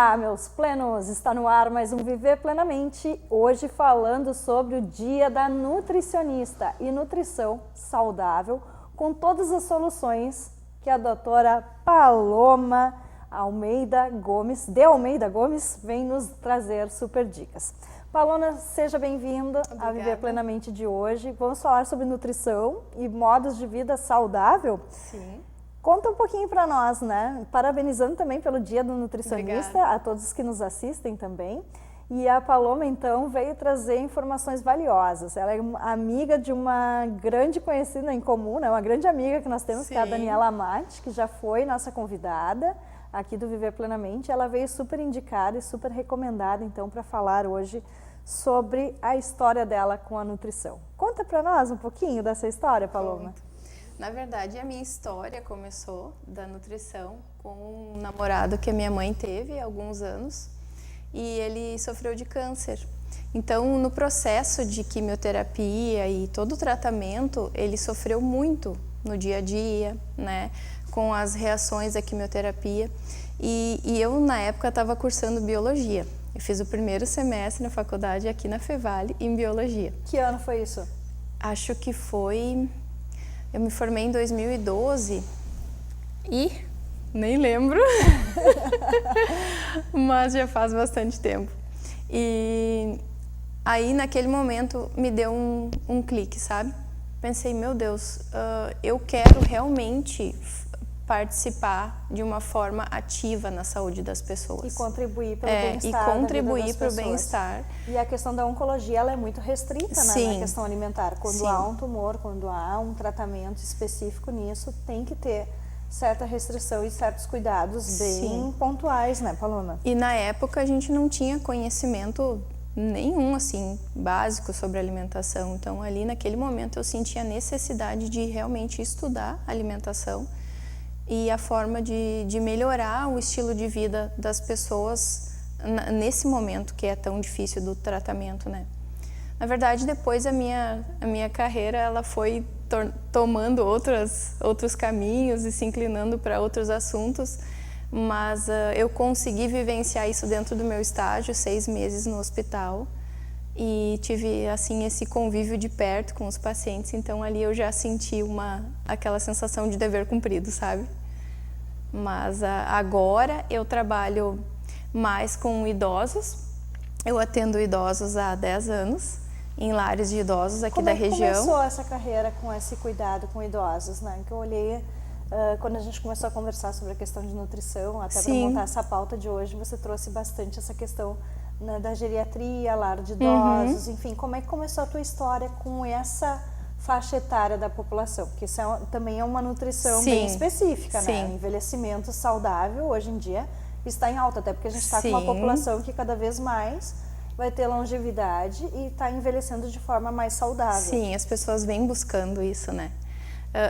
Olá, meus plenos! Está no ar mais um Viver Plenamente, hoje falando sobre o Dia da Nutricionista e nutrição saudável, com todas as soluções que a doutora Paloma Almeida Gomes, vem nos trazer super dicas. Paloma, seja bem-vinda a Viver Plenamente de hoje. Vamos falar sobre nutrição e modos de vida saudável? Sim. Conta um pouquinho para nós, né? Parabenizando também pelo Dia do Nutricionista, Obrigada. a todos que nos assistem também. E a Paloma, então, veio trazer informações valiosas. Ela é amiga de uma grande conhecida em comum, né? Uma grande amiga que nós temos, Sim. que é a Daniela Amati, que já foi nossa convidada aqui do Viver Plenamente. Ela veio super indicada e super recomendada, então, para falar hoje sobre a história dela com a nutrição. Conta para nós um pouquinho dessa história, Paloma. Conto. Na verdade, a minha história começou da nutrição com um namorado que a minha mãe teve há alguns anos e ele sofreu de câncer. Então, no processo de quimioterapia e todo o tratamento, ele sofreu muito no dia a dia, né, com as reações da quimioterapia. E eu, na época, estava cursando biologia. Eu fiz o primeiro semestre na faculdade aqui na Fevale em biologia. Que ano foi isso? Acho que foi... Eu me formei em 2012 e nem lembro, mas já faz bastante tempo. E aí, naquele momento, me deu um clique, sabe? Pensei, meu Deus, eu quero realmente participar de uma forma ativa na saúde das pessoas. E contribuir para o bem-estar. E contribuir para o bem-estar. E a questão da oncologia, ela é muito restrita, né, na questão alimentar. Quando Sim. há um tumor, quando há um tratamento específico nisso, tem que ter certa restrição e certos cuidados bem Sim. pontuais, né, Paloma? E na época a gente não tinha conhecimento nenhum, assim, básico sobre alimentação. Então, ali naquele momento eu senti a necessidade de realmente estudar alimentação e a forma de melhorar o estilo de vida das pessoas nesse momento que é tão difícil do tratamento, né? Na verdade, depois a minha carreira ela foi tomando outros caminhos e se inclinando para outros assuntos, mas eu consegui vivenciar isso dentro do meu estágio, 6 meses no hospital, e tive assim esse convívio de perto com os pacientes, então ali eu já senti aquela sensação de dever cumprido, sabe? Mas agora eu trabalho mais com idosos, eu atendo idosos há 10 anos, em lares de idosos aqui da região. Como começou essa carreira com esse cuidado com idosos, né? Que eu olhei quando a gente começou a conversar sobre a questão de nutrição, até para montar essa pauta de hoje, você trouxe bastante essa questão, né, da geriatria, lar de idosos, enfim, como é que começou a tua história com essa faixa etária da população? Porque isso também é uma nutrição bem específica, né? O envelhecimento saudável hoje em dia está em alta, até porque a gente está com uma população que cada vez mais vai ter longevidade e está envelhecendo de forma mais saudável. Sim, as pessoas vêm buscando isso, né?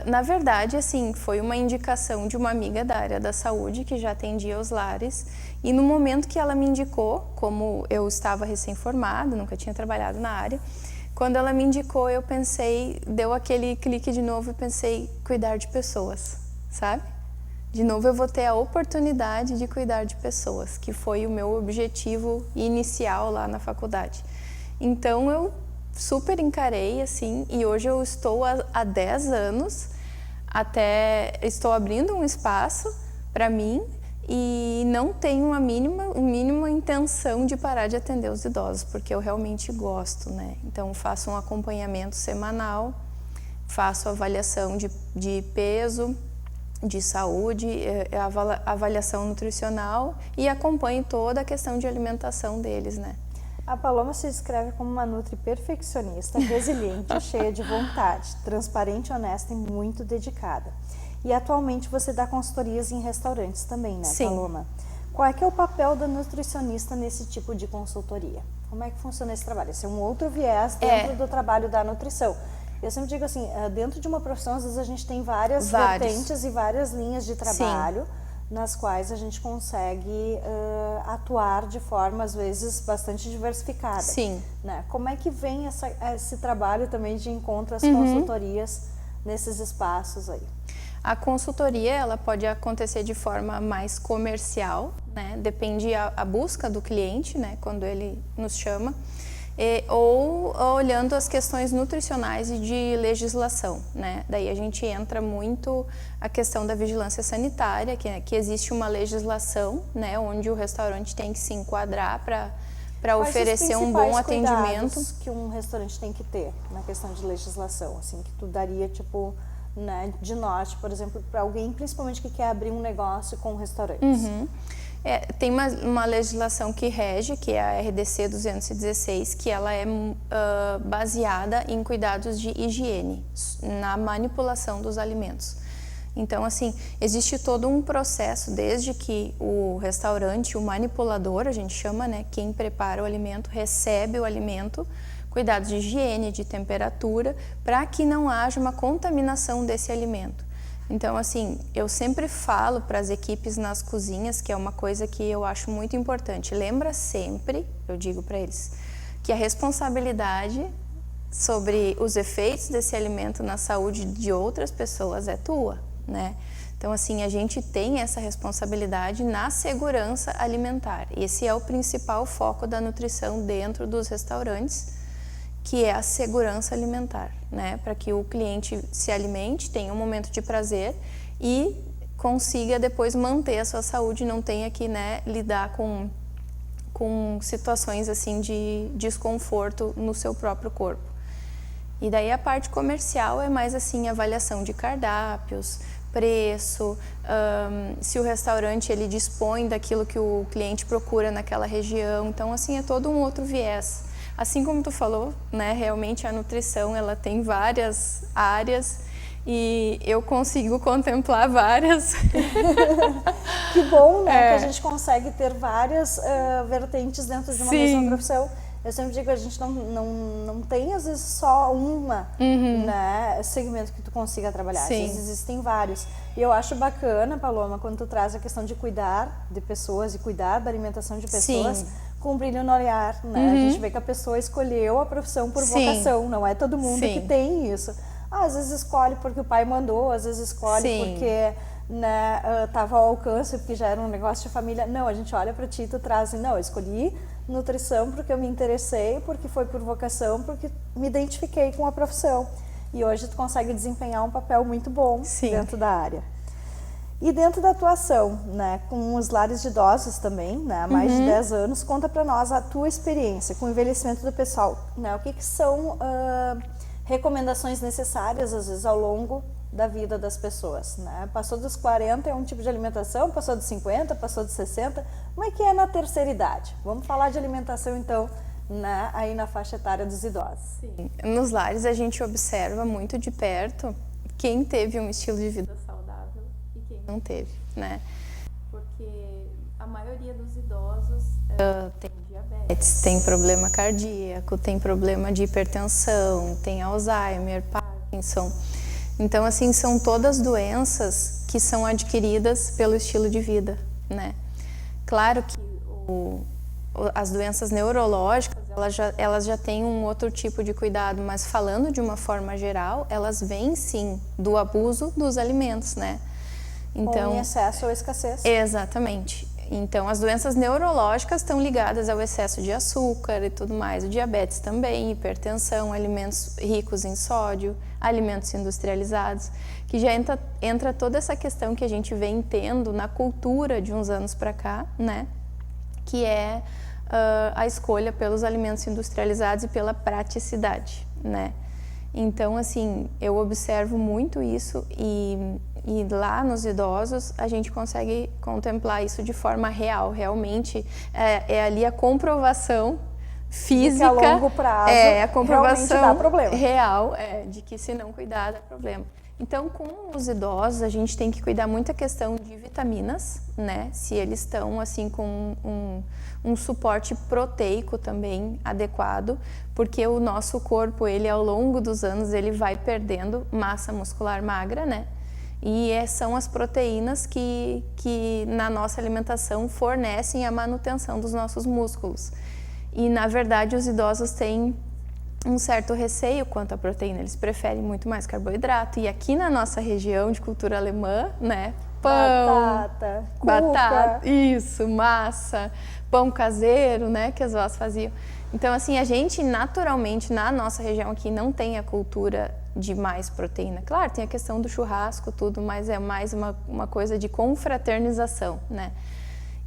Na verdade, assim, foi uma indicação de uma amiga da área da saúde que já atendia os lares e no momento que ela me indicou, como eu estava recém-formada, nunca tinha trabalhado na área, quando ela me indicou, eu pensei, deu aquele clique de novo e pensei, cuidar de pessoas, sabe? De novo eu vou ter a oportunidade de cuidar de pessoas, que foi o meu objetivo inicial lá na faculdade. Então eu super encarei assim e hoje eu estou há 10 anos, estou abrindo um espaço para mim e não tenho a mínima intenção de parar de atender os idosos, porque eu realmente gosto, né? Então faço um acompanhamento semanal, faço avaliação de peso, de saúde, avaliação nutricional e acompanho toda a questão de alimentação deles, né? A Paloma se descreve como uma nutri perfeccionista, resiliente, cheia de vontade, transparente, honesta e muito dedicada. E atualmente você dá consultorias em restaurantes também, né, Sim. Paloma? Qual é que é o papel da nutricionista nesse tipo de consultoria? Como é que funciona esse trabalho? Esse é um outro viés dentro do trabalho da nutrição. Eu sempre digo assim, dentro de uma profissão, às vezes a gente tem várias vertentes e várias linhas de trabalho, nas quais a gente consegue atuar de forma, às vezes, bastante diversificada. Sim. Né? Como é que vem esse trabalho também de encontro às consultorias nesses espaços aí? A consultoria ela pode acontecer de forma mais comercial, né? Depende a busca do cliente, né? Quando ele nos chama. Ou olhando as questões nutricionais e de legislação, né? Daí a gente entra muito a questão da vigilância sanitária, que existe uma legislação, né? Onde o restaurante tem que se enquadrar para oferecer um bom atendimento. Que um restaurante tem que ter na questão de legislação, assim, que tu daria, tipo, né, de norte, por exemplo, para alguém, principalmente que quer abrir um negócio com restaurantes? Tem uma legislação que rege, que é a RDC 216, que ela é baseada em cuidados de higiene, na manipulação dos alimentos. Então, assim, existe todo um processo, desde que o restaurante, o manipulador, a gente chama, né, quem prepara o alimento, recebe o alimento, cuidados de higiene, de temperatura, para que não haja uma contaminação desse alimento. Então, assim, eu sempre falo para as equipes nas cozinhas, que é uma coisa que eu acho muito importante. Lembra sempre, eu digo para eles, que a responsabilidade sobre os efeitos desse alimento na saúde de outras pessoas é tua, né? Então, assim, a gente tem essa responsabilidade na segurança alimentar. Esse é o principal foco da nutrição dentro dos restaurantes, que é a segurança alimentar, né? Para que o cliente se alimente, tenha um momento de prazer e consiga depois manter a sua saúde, não tenha que, né, lidar com situações assim de desconforto no seu próprio corpo. E daí a parte comercial é mais assim, avaliação de cardápios, preço, se o restaurante ele dispõe daquilo que o cliente procura naquela região. Então, assim, é todo um outro viés. Assim como tu falou, né, realmente a nutrição ela tem várias áreas e eu consigo contemplar várias. Que bom, né, que a gente consegue ter várias vertentes dentro de uma mesma profissão. Eu sempre digo que a gente não tem, às vezes, só uma, né, segmento que tu consiga trabalhar. Às vezes existem vários. E eu acho bacana, Paloma, quando tu traz a questão de cuidar de pessoas e cuidar da alimentação de pessoas, com um brilho no olhar, né? A gente vê que a pessoa escolheu a profissão por vocação, não é todo mundo que tem isso. Às vezes escolhe porque o pai mandou, às vezes escolhe porque, né, estava ao alcance, porque já era um negócio de família. Não, a gente olha para ti e tu traz, não, eu escolhi nutrição porque eu me interessei, porque foi por vocação, porque me identifiquei com a profissão. E hoje tu consegue desempenhar um papel muito bom dentro da área. E dentro da atuação, né, com os lares de idosos também, né, há mais de 10 anos, conta para nós a tua experiência com o envelhecimento do pessoal, né, o que são recomendações necessárias, às vezes, ao longo da vida das pessoas, né? Passou dos 40 é um tipo de alimentação, passou dos 50, passou dos 60, como é que é na terceira idade? Vamos falar de alimentação, então, né, aí na faixa etária dos idosos. Sim. Nos lares a gente observa muito de perto quem teve um estilo de vida saudável e quem não teve, né? Porque a maioria dos idosos tem diabetes, tem problema cardíaco, tem problema de hipertensão, tem Alzheimer, Parkinson. Então, assim, são todas doenças que são adquiridas pelo estilo de vida, né? Claro que as doenças neurológicas, elas já têm um outro tipo de cuidado, mas falando de uma forma geral, elas vêm sim do abuso dos alimentos, né? Então, ou em excesso ou escassez. Exatamente. Então, as doenças neurológicas estão ligadas ao excesso de açúcar e tudo mais, o diabetes também, hipertensão, alimentos ricos em sódio, alimentos industrializados, que já entra toda essa questão que a gente vem tendo na cultura de uns anos para cá, né? Que é a escolha pelos alimentos industrializados e pela praticidade, né? Então, assim, eu observo muito isso e lá nos idosos a gente consegue contemplar isso de forma real, realmente é ali a comprovação física, de que a longo prazo a comprovação dá problema. Real de que se não cuidar dá problema. Então, com os idosos, a gente tem que cuidar muito a questão de vitaminas, né? Se eles estão, assim, com um suporte proteico também adequado, porque o nosso corpo, ele, ao longo dos anos, ele vai perdendo massa muscular magra, né? E são as proteínas que na nossa alimentação fornecem a manutenção dos nossos músculos. E, na verdade, os idosos têm um certo receio quanto à proteína, eles preferem muito mais carboidrato. E aqui na nossa região de cultura alemã, né, pão, batata, isso, massa, pão caseiro, né, que as vós faziam. Então, assim, a gente naturalmente, na nossa região aqui, não tem a cultura de mais proteína. Claro, tem a questão do churrasco, tudo, mas é mais uma coisa de confraternização, né?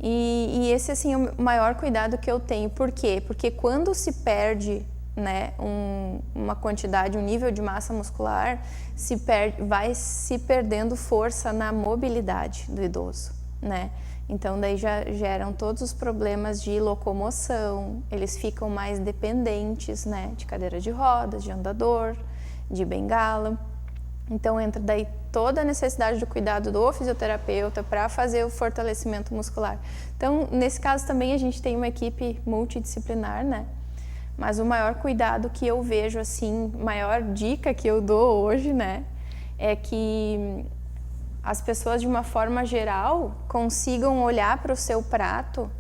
E esse, assim, é o maior cuidado que eu tenho. Por quê? Porque quando se perde, né, uma quantidade, um nível de massa muscular, vai se perdendo força na mobilidade do idoso, né? Então, daí já geram todos os problemas de locomoção, eles ficam mais dependentes, né, de cadeira de rodas, de andador, de bengala. Então, entra daí toda a necessidade do cuidado do fisioterapeuta para fazer o fortalecimento muscular. Então, nesse caso também a gente tem uma equipe multidisciplinar, né? Mas o maior cuidado que eu vejo, assim, maior dica que eu dou hoje, né, é que as pessoas, de uma forma geral, consigam olhar para o seu prato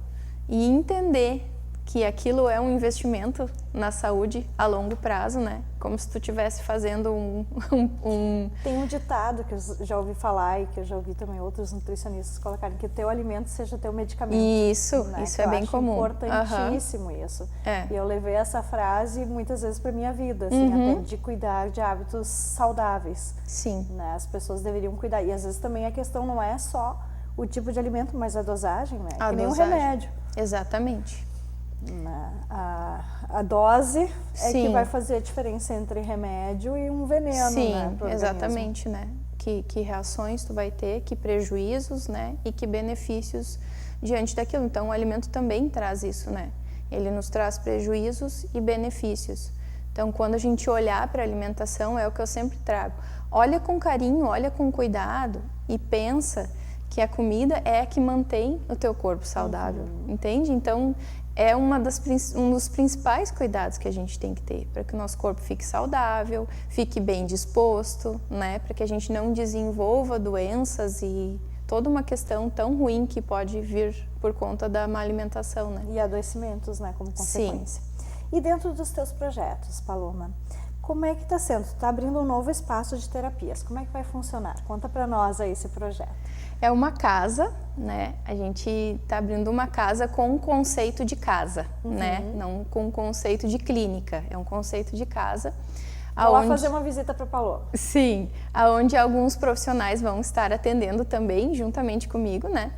e entender que aquilo é um investimento na saúde a longo prazo, né? Como se tu estivesse fazendo Tem um ditado que eu já ouvi falar e que eu já ouvi também outros nutricionistas colocarem, que o teu alimento seja teu medicamento. Isso, né? isso é bem comum. Importantíssimo isso. E eu levei essa frase muitas vezes para minha vida, assim, até de cuidar de hábitos saudáveis. Sim. Né? As pessoas deveriam cuidar. E às vezes também a questão não é só o tipo de alimento, mas a dosagem, né? Que nem um remédio. Exatamente. A dose é que vai fazer a diferença entre remédio e um veneno, né, pro exatamente, né? Que reações tu vai ter, que prejuízos, né? E que benefícios diante daquilo. Então, o alimento também traz isso, né? Ele nos traz prejuízos e benefícios. Então, quando a gente olhar para a alimentação, é o que eu sempre trago. Olha com carinho, olha com cuidado e pensa que a comida é a que mantém o teu corpo saudável, entende? Então, é um dos principais cuidados que a gente tem que ter para que o nosso corpo fique saudável, fique bem disposto, né? Para que a gente não desenvolva doenças e toda uma questão tão ruim que pode vir por conta da má alimentação, né? E adoecimentos, né, como consequência. E dentro dos teus projetos, Paloma, como é que está sendo? Tu está abrindo um novo espaço de terapias. Como é que vai funcionar? Conta para nós aí esse projeto. É uma casa, né? A gente está abrindo uma casa com um conceito de casa, né? Não com um conceito de clínica. É um conceito de casa. Vou lá fazer uma visita para Paloma. Sim, aonde alguns profissionais vão estar atendendo também, juntamente comigo, né?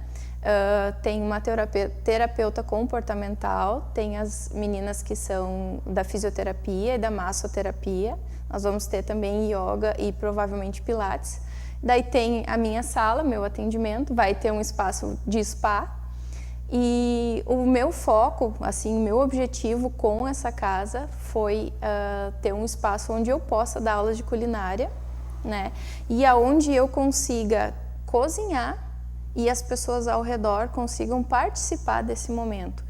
Tem uma terapeuta comportamental, tem as meninas que são da fisioterapia e da massoterapia. Nós vamos ter também yoga e provavelmente pilates. Daí tem a minha sala, meu atendimento, vai ter um espaço de spa. E o meu foco, assim, o meu objetivo com essa casa foi ter um espaço onde eu possa dar aulas de culinária, né? E aonde eu consiga cozinhar e as pessoas ao redor consigam participar desse momento.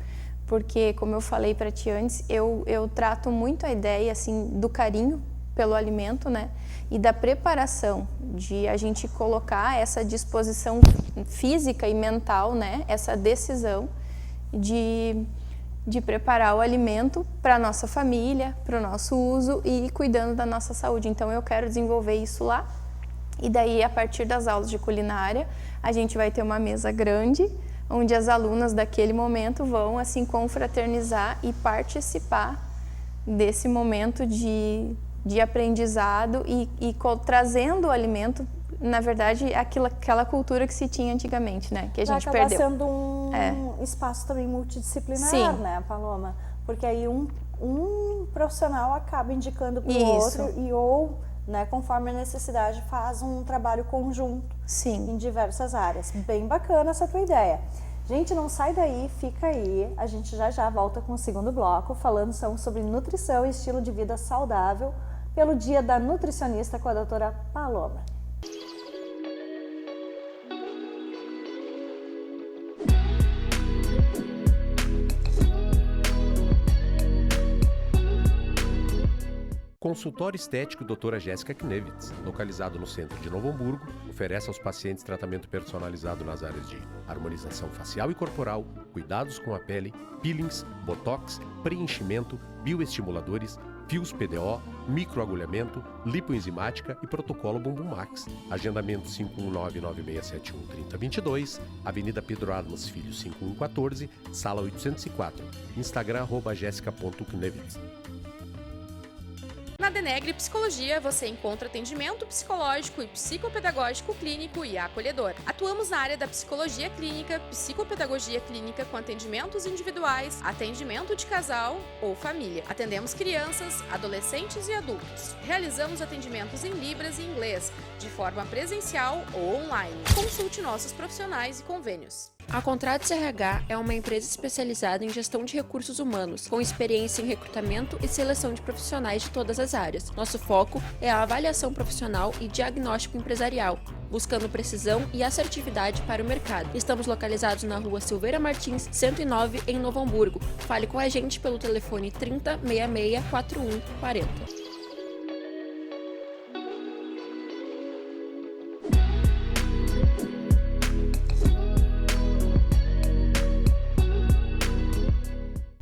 Porque, como eu falei para ti antes, eu trato muito a ideia, assim, do carinho pelo alimento, né? E da preparação, de a gente colocar essa disposição física e mental, né? Essa decisão de preparar o alimento para a nossa família, para o nosso uso e cuidando da nossa saúde. Então, eu quero desenvolver isso lá. E daí, a partir das aulas de culinária, a gente vai ter uma mesa grande, onde as alunas daquele momento vão, assim, confraternizar e participar desse momento de aprendizado e trazendo o alimento, na verdade, aquela cultura que se tinha antigamente, né? Que a gente perdeu. Vai acabar sendo um espaço também multidisciplinar, né, Paloma? Porque aí um profissional acaba indicando para o outro e né, conforme a necessidade, faz um trabalho conjunto em diversas áreas. Bem bacana essa tua ideia. Gente, não sai daí, fica aí. A gente já volta com o segundo bloco, falando sobre nutrição e estilo de vida saudável, pelo Dia da Nutricionista com a doutora Paloma. Consultório Estético Doutora Jéssica Knevitz, localizado no centro de Novo Hamburgo, oferece aos pacientes tratamento personalizado nas áreas de harmonização facial e corporal, cuidados com a pele, peelings, botox, preenchimento, bioestimuladores, fios PDO, microagulhamento, lipoenzimática e protocolo Bumbum Max. Agendamento 51996713022, Avenida Pedro Armas Filho 5114, sala 804, Instagram @jessica.knevitz. Na Denegre Psicologia, você encontra atendimento psicológico e psicopedagógico clínico e acolhedor. Atuamos na área da psicologia clínica, psicopedagogia clínica com atendimentos individuais, atendimento de casal ou família. Atendemos crianças, adolescentes e adultos. Realizamos atendimentos em Libras e inglês, de forma presencial ou online. Consulte nossos profissionais e convênios. A Contratos RH é uma empresa especializada em gestão de recursos humanos, com experiência em recrutamento e seleção de profissionais de todas as áreas. Nosso foco é a avaliação profissional e diagnóstico empresarial, buscando precisão e assertividade para o mercado. Estamos localizados na Rua Silveira Martins, 109, em Novo Hamburgo. Fale com a gente pelo telefone 30 66 41 40.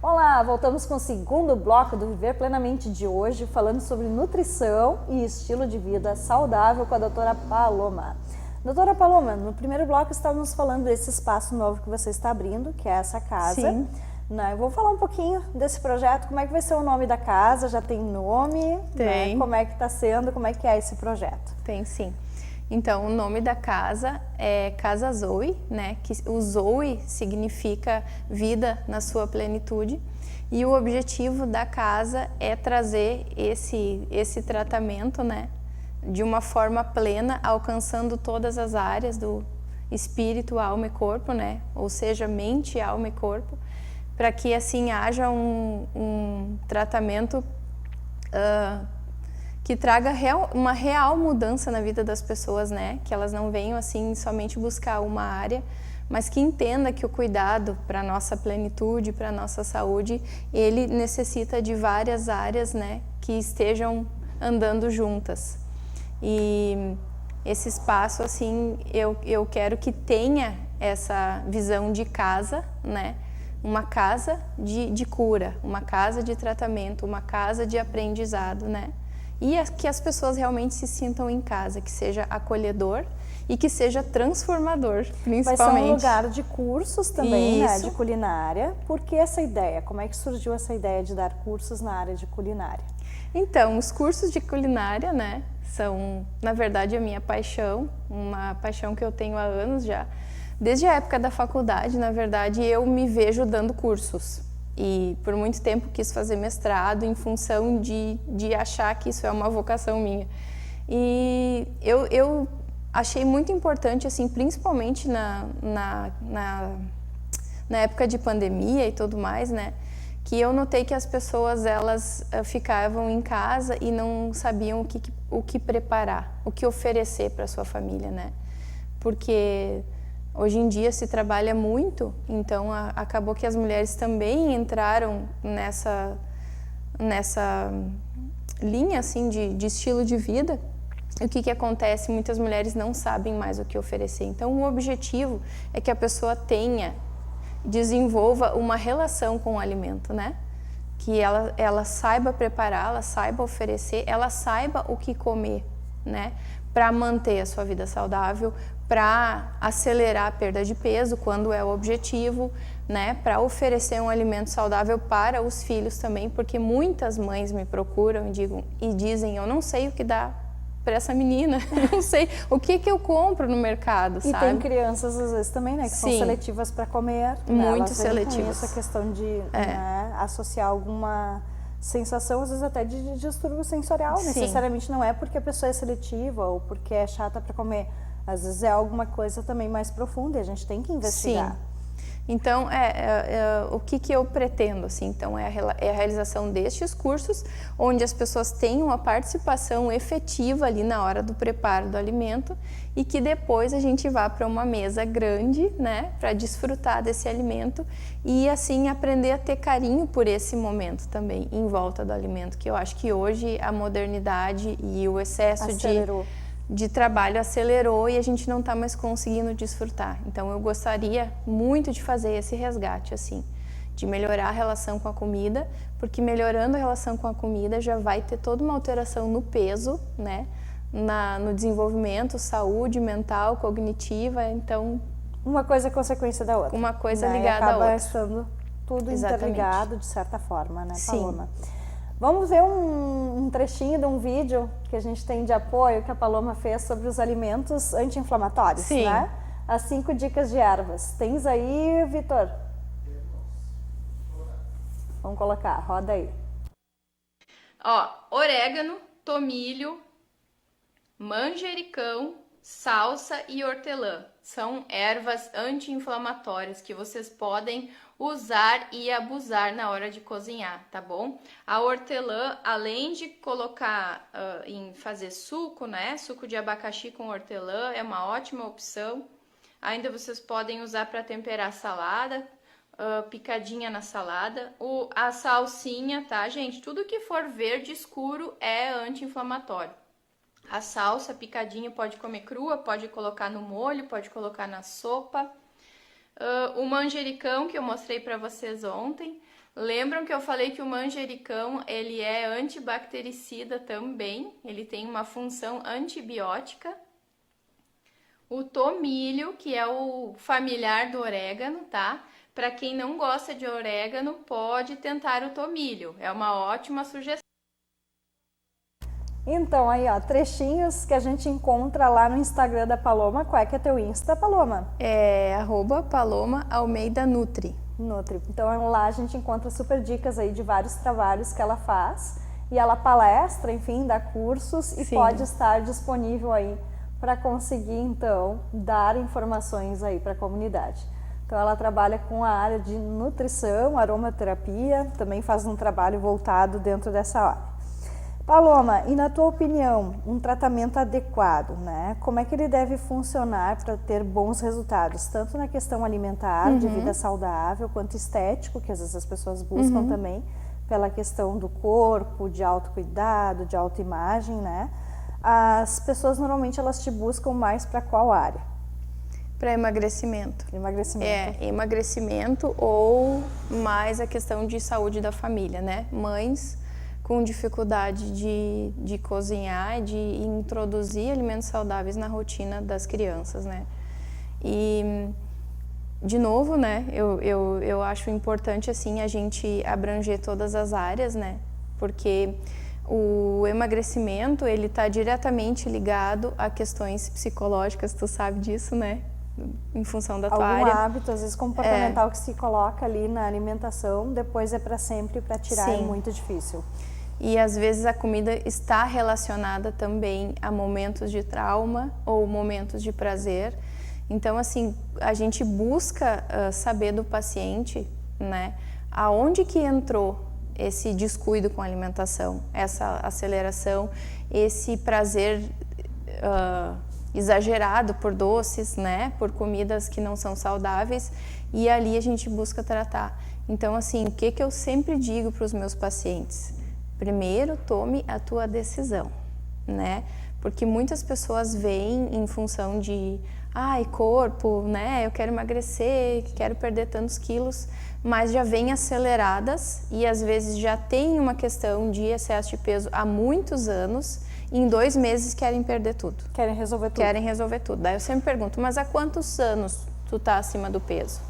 Olá, voltamos com o segundo bloco do Viver Plenamente de hoje, falando sobre nutrição e estilo de vida saudável com a doutora Paloma. Doutora Paloma, no primeiro bloco estávamos falando desse espaço novo que você está abrindo, que é essa casa. Sim. Eu vou falar um pouquinho desse projeto, como é que vai ser o nome da casa, já tem nome? Tem. Como é que está sendo, como é que é esse projeto? Tem sim. Então, o nome da casa é Casa Zoe, né? Que o Zoe significa vida na sua plenitude. E o objetivo da casa é trazer esse tratamento, né? De uma forma plena, alcançando todas as áreas do espírito, alma e corpo, né? Ou seja, mente, alma e corpo, para que assim haja um tratamento que traga uma real mudança na vida das pessoas, né? Que elas não venham assim somente buscar uma área, mas que entenda que o cuidado para a nossa plenitude, para a nossa saúde, ele necessita de várias áreas, né? Que estejam andando juntas. E esse espaço, assim, eu quero que tenha essa visão de casa, né? Uma casa de cura, uma casa de tratamento, uma casa de aprendizado, né? E que as pessoas realmente se sintam em casa, que seja acolhedor e que seja transformador, principalmente. Vai ser um lugar de cursos também, né, Isso. de culinária. Por que essa ideia? Como é que surgiu essa ideia de dar cursos na área de culinária? Então, os cursos de culinária, né, são, na verdade, a minha paixão, uma paixão que eu tenho há anos já. Desde a época da faculdade, na verdade, eu me vejo dando cursos. E por muito tempo quis fazer mestrado em função de achar que isso é uma vocação minha. E eu achei muito importante, assim, principalmente na época de pandemia e tudo mais, né? Que eu notei que as pessoas, elas ficavam em casa e não sabiam o que preparar, o que oferecer para a sua família, né? Porque hoje em dia se trabalha muito, então acabou que as mulheres também entraram nessa linha assim, de estilo de vida. E o que acontece? Muitas mulheres não sabem mais o que oferecer. Então o objetivo é que a pessoa desenvolva uma relação com o alimento, né? Que ela saiba preparar, ela saiba oferecer, ela saiba o que comer, né? Para manter a sua vida saudável, para acelerar a perda de peso, quando é o objetivo, né? Para oferecer um alimento saudável para os filhos também, porque muitas mães me procuram e dizem, eu não sei o que dá para essa menina, eu não sei o que eu compro no mercado, e sabe? tem crianças, às vezes, também, né? Que Sim. são seletivas para comer. Muito Elas vêm seletivas. com essa questão de né, associar alguma sensação, às vezes até de distúrbio sensorial. Sim. Necessariamente não é porque a pessoa é seletiva ou porque é chata para comer. Às vezes é alguma coisa também mais profunda e a gente tem que investigar. Sim. Então, o que eu pretendo, assim, então, é a realização destes cursos, onde as pessoas tenham uma participação efetiva ali na hora do preparo do alimento e que depois a gente vá para uma mesa grande, né, para desfrutar desse alimento e, assim, aprender a ter carinho por esse momento também, em volta do alimento, que eu acho que hoje a modernidade e o excesso de trabalho acelerou e a gente não está mais conseguindo desfrutar. Então eu gostaria muito de fazer esse resgate, assim, de melhorar a relação com a comida, porque melhorando a relação com a comida já vai ter toda uma alteração no peso, né? No desenvolvimento, saúde mental, cognitiva, então... Uma coisa é consequência da outra. Uma coisa né? ligada à outra. Acaba estando tudo interligado, de certa forma, né, Paloma? Sim. Vamos ver um trechinho de um vídeo que a gente tem de apoio que a Paloma fez sobre os alimentos anti-inflamatórios, Sim. né? As 5 dicas de ervas. Tens aí, Vitor? Vamos colocar, roda aí. Ó, orégano, tomilho, manjericão, salsa e hortelã. São ervas anti-inflamatórias que vocês podem usar e abusar na hora de cozinhar, tá bom? A hortelã, além de colocar em fazer suco, né? Suco de abacaxi com hortelã é uma ótima opção. Ainda vocês podem usar para temperar salada, picadinha na salada. A salsinha, tá, gente? Tudo que for verde escuro é anti-inflamatório. A salsa picadinha pode comer crua, pode colocar no molho, pode colocar na sopa. O manjericão que eu mostrei para vocês ontem. Lembram que eu falei que o manjericão ele é antibactericida também. Ele tem uma função antibiótica. O tomilho, que é o familiar do orégano, tá? Para quem não gosta de orégano, pode tentar o tomilho. É uma ótima sugestão. Então, aí, ó, trechinhos que a gente encontra lá no Instagram da Paloma. Qual é que é teu Insta, Paloma? É @PalomaAlmeidaNutri. Nutri. Então, lá a gente encontra super dicas aí de vários trabalhos que ela faz. E ela palestra, enfim, dá cursos e Sim. pode estar disponível aí para conseguir, então, dar informações aí para a comunidade. Então, ela trabalha com a área de nutrição, aromaterapia, também faz um trabalho voltado dentro dessa área. Paloma, e na tua opinião, um tratamento adequado, né? Como é que ele deve funcionar para ter bons resultados, tanto na questão alimentar, de vida saudável, quanto estético, que às vezes as pessoas buscam também, pela questão do corpo, de autocuidado, de autoimagem, né? As pessoas normalmente elas te buscam mais para qual área? Para emagrecimento. Emagrecimento. Emagrecimento ou mais a questão de saúde da família, né? Mães com dificuldade de cozinhar, de introduzir alimentos saudáveis na rotina das crianças, né? E, de novo, né, eu acho importante, assim, a gente abranger todas as áreas, né? Porque o emagrecimento, ele está diretamente ligado a questões psicológicas, tu sabe disso, né? Em função da tua área. Algum hábito, às vezes comportamental, que se coloca ali na alimentação, depois é para sempre, para tirar é muito difícil. E às vezes a comida está relacionada também a momentos de trauma ou momentos de prazer. Então, assim, a gente busca saber do paciente, né, aonde que entrou esse descuido com a alimentação, essa aceleração, esse prazer exagerado por doces, né, por comidas que não são saudáveis, e ali a gente busca tratar. Então, assim, o que eu sempre digo para os meus pacientes? Primeiro, tome a tua decisão, né? Porque muitas pessoas veem em função de, corpo, né? Eu quero emagrecer, quero perder tantos quilos, mas já vêm aceleradas e às vezes já tem uma questão de excesso de peso há muitos anos e em 2 meses querem perder tudo. Querem resolver tudo. Querem resolver tudo. Daí eu sempre pergunto, mas há quantos anos tu tá acima do peso?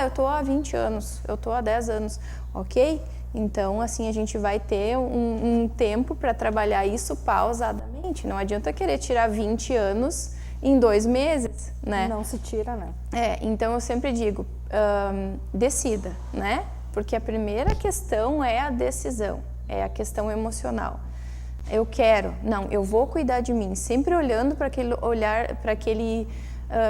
Eu tô há 20 anos, eu tô há 10 anos, ok? Então, assim, a gente vai ter um tempo para trabalhar isso pausadamente. Não adianta querer tirar 20 anos em 2 meses, né? Não se tira, né? Então eu sempre digo, decida, né? Porque a primeira questão é a decisão, é a questão emocional. Eu quero, não, eu vou cuidar de mim, sempre olhando para aquele olhar,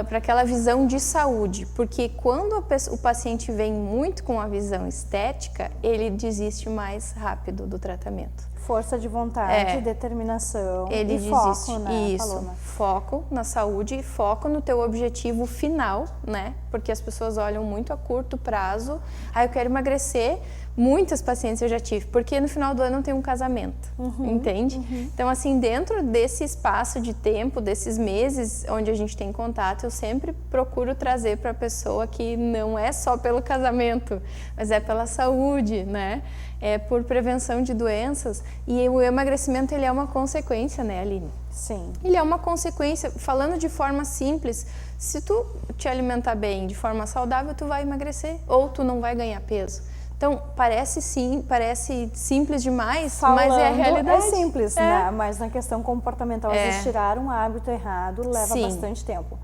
para aquela visão de saúde, porque quando o paciente vem muito com a visão estética, ele desiste mais rápido do tratamento. Força de vontade, determinação ele e desiste. Foco, né, Isso, Paloma? Foco na saúde, foco no teu objetivo final, né? Porque as pessoas olham muito a curto prazo. Eu quero emagrecer Muitas pacientes eu já tive, porque no final do ano eu tenho um casamento, entende? Então, assim, dentro desse espaço de tempo, desses meses onde a gente tem contato, eu sempre procuro trazer para a pessoa que não é só pelo casamento, mas é pela saúde, né? É por prevenção de doenças. E o emagrecimento, ele é uma consequência, né, Aline? Sim. Ele é uma consequência, falando de forma simples, se tu te alimentar bem, de forma saudável, tu vai emagrecer ou tu não vai ganhar peso. Então, parece simples demais, mas é a realidade. É simples, né? Mas na questão comportamental, às vezes tirar um hábito errado leva bastante tempo.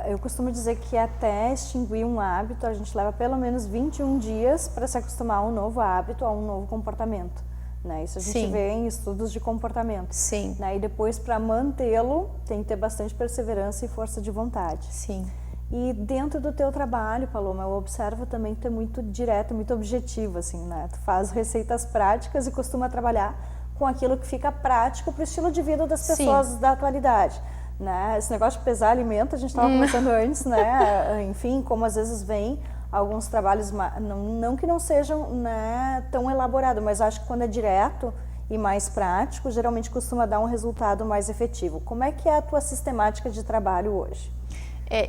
Eu costumo dizer que até extinguir um hábito, a gente leva pelo menos 21 dias para se acostumar a um novo hábito, a um novo comportamento. Né? Isso a gente vê em estudos de comportamento. Sim. Né? E depois, para mantê-lo, tem que ter bastante perseverança e força de vontade. Sim. E dentro do teu trabalho, Paloma, eu observo também que tu é muito direto, muito objetivo, assim, né? Tu faz receitas práticas e costuma trabalhar com aquilo que fica prático para o estilo de vida das pessoas da atualidade, né? Esse negócio de pesar alimento, a gente estava conversando antes, né? Enfim, como às vezes vem alguns trabalhos, não que não sejam, né, tão elaborados, mas acho que quando é direto e mais prático, geralmente costuma dar um resultado mais efetivo. Como é que é a tua sistemática de trabalho hoje?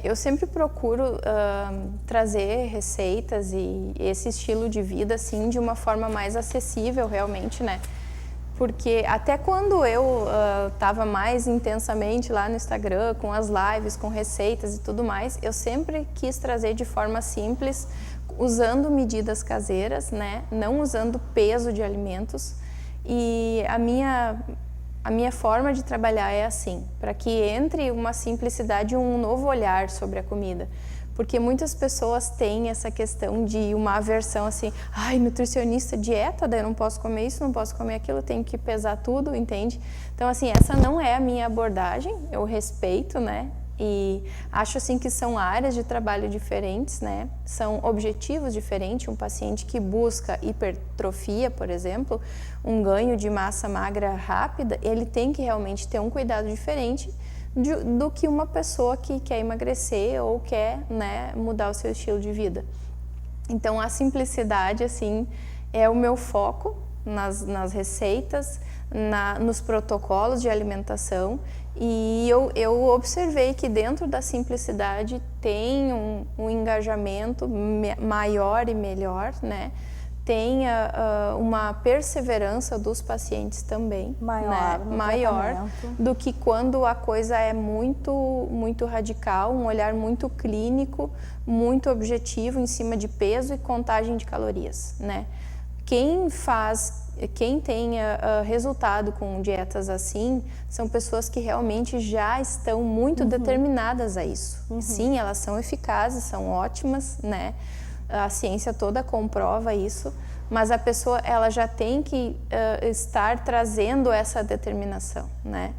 Eu sempre procuro trazer receitas e esse estilo de vida, assim, de uma forma mais acessível, realmente, né? Porque até quando eu estava mais intensamente lá no Instagram, com as lives, com receitas e tudo mais, eu sempre quis trazer de forma simples, usando medidas caseiras, né? Não usando peso de alimentos. E a minha forma de trabalhar é assim, para que entre uma simplicidade e um novo olhar sobre a comida. Porque muitas pessoas têm essa questão de uma aversão assim, ai, nutricionista, dieta, daí eu não posso comer isso, não posso comer aquilo, tenho que pesar tudo, entende? Então, assim, essa não é a minha abordagem, eu respeito, né? E acho assim que são áreas de trabalho diferentes, né? São objetivos diferentes. Um paciente que busca hipertrofia, por exemplo, um ganho de massa magra rápida, ele tem que realmente ter um cuidado diferente do que uma pessoa que quer emagrecer ou quer, né, mudar o seu estilo de vida. Então, a simplicidade, assim, é o meu foco nas receitas, nos protocolos de alimentação. E eu observei que dentro da simplicidade tem um engajamento maior e melhor, né? Tem uma perseverança dos pacientes também, maior, né? Maior do que quando a coisa é muito radical, um olhar muito clínico, muito objetivo em cima de peso e contagem de calorias, né? Quem tem resultado com dietas assim, são pessoas que realmente já estão muito determinadas a isso. Sim, elas são eficazes, são ótimas, né? A ciência toda comprova isso, mas a pessoa ela já tem que estar trazendo essa determinação, né?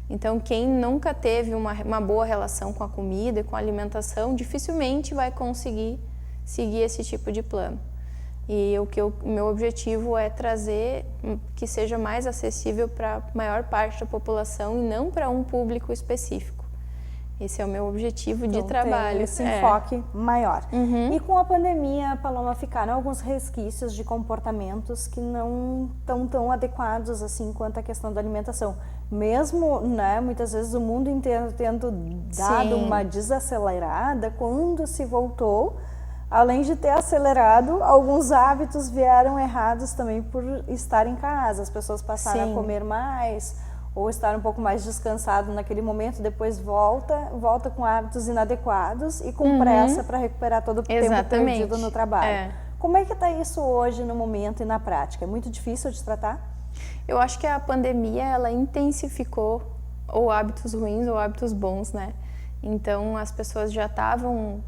Então, quem nunca teve uma boa relação com a comida e com a alimentação, dificilmente vai conseguir seguir esse tipo de plano. E o meu objetivo é trazer que seja mais acessível para a maior parte da população e não para um público específico. Esse é o meu objetivo de trabalho. Tem esse enfoque maior. E com a pandemia, Paloma, ficaram alguns resquícios de comportamentos que não estão tão adequados assim quanto a questão da alimentação. Mesmo, né, muitas vezes o mundo inteiro tendo dado uma desacelerada, quando se voltou, além de ter acelerado, alguns hábitos vieram errados também por estar em casa. As pessoas passaram a comer mais ou estar um pouco mais descansado naquele momento, depois volta com hábitos inadequados e com pressa para recuperar todo o tempo perdido no trabalho. Como é que está isso hoje no momento e na prática? É muito difícil de tratar? Eu acho que a pandemia, ela intensificou ou hábitos ruins ou hábitos bons, né? Então, as pessoas já estavam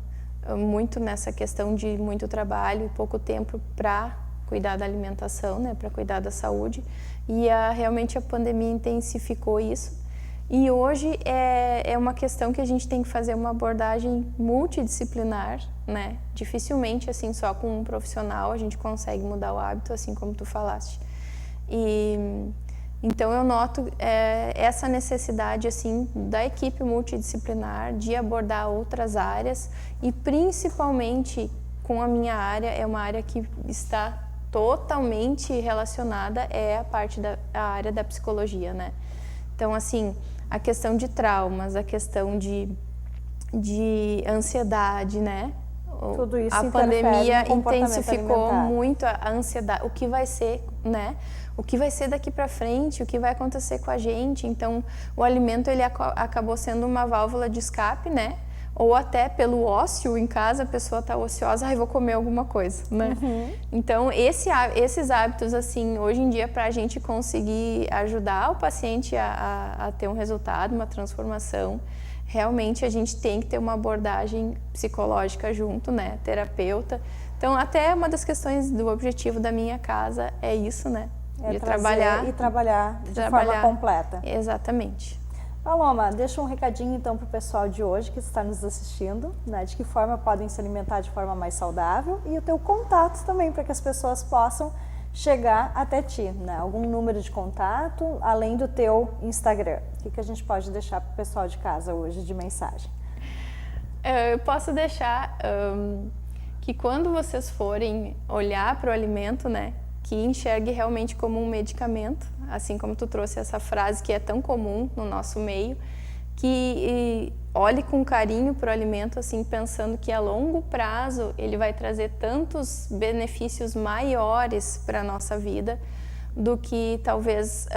muito nessa questão de muito trabalho e pouco tempo para cuidar da alimentação, né, para cuidar da saúde, e realmente a pandemia intensificou isso. E hoje é uma questão que a gente tem que fazer uma abordagem multidisciplinar, né? Dificilmente assim só com um profissional a gente consegue mudar o hábito, assim como tu falaste. E então eu noto essa necessidade assim da equipe multidisciplinar de abordar outras áreas e principalmente com a minha área, é uma área que está totalmente relacionada é a parte a área da psicologia, né? Então, assim, a questão de traumas, a questão de ansiedade, né? Tudo isso a pandemia no comportamento intensificou alimentar. muito a ansiedade, o que vai ser, né? O que vai ser daqui para frente, o que vai acontecer com a gente. Então, o alimento ele acabou sendo uma válvula de escape, né? Ou até pelo ócio em casa, a pessoa está ociosa, vou comer alguma coisa, né? Então, esses hábitos, assim, hoje em dia, para a gente conseguir ajudar o paciente a ter um resultado, uma transformação, realmente a gente tem que ter uma abordagem psicológica junto, né? Terapeuta. Então, até uma das questões do objetivo da minha casa é isso, né? De trabalhar de forma completa. Exatamente. Paloma, deixa um recadinho então para o pessoal de hoje que está nos assistindo, né? De que forma podem se alimentar de forma mais saudável e o teu contato também para que as pessoas possam chegar até ti, né? Algum número de contato, além do teu Instagram. O que a gente pode deixar para o pessoal de casa hoje de mensagem? Eu posso deixar que quando vocês forem olhar para o alimento, né? Que enxergue realmente como um medicamento, assim como tu trouxe essa frase que é tão comum no nosso meio, que olhe com carinho para o alimento, assim, pensando que a longo prazo ele vai trazer tantos benefícios maiores para a nossa vida do que talvez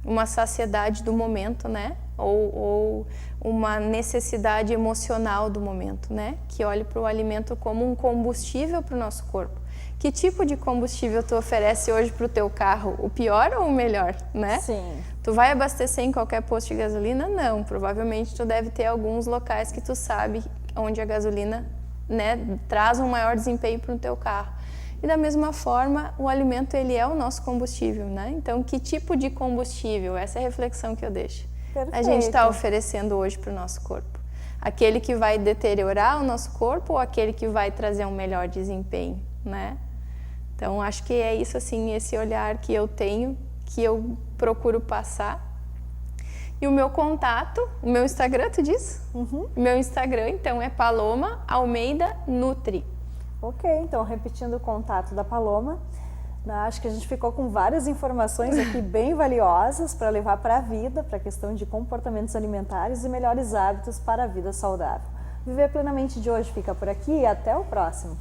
uma saciedade do momento, né? Ou uma necessidade emocional do momento, né? Que olhe para o alimento como um combustível para o nosso corpo. Que tipo de combustível tu oferece hoje para o teu carro? O pior ou o melhor, né? Sim. Tu vai abastecer em qualquer posto de gasolina? Não. Provavelmente tu deve ter alguns locais que tu sabe onde a gasolina, né, traz um maior desempenho para o teu carro. E da mesma forma, o alimento ele é o nosso combustível, né? Então, que tipo de combustível? Essa é a reflexão que eu deixo. Perfeito. A gente está oferecendo hoje para o nosso corpo. Aquele que vai deteriorar o nosso corpo ou aquele que vai trazer um melhor desempenho, né? Então, acho que é isso, assim, esse olhar que eu tenho, que eu procuro passar. E o meu contato, o meu Instagram, tu disse? O meu Instagram, então, é Paloma Almeida Nutri. Ok, então, repetindo o contato da Paloma, acho que a gente ficou com várias informações aqui bem valiosas para levar para a vida, para a questão de comportamentos alimentares e melhores hábitos para a vida saudável. Viver Plenamente de hoje fica por aqui e até o próximo.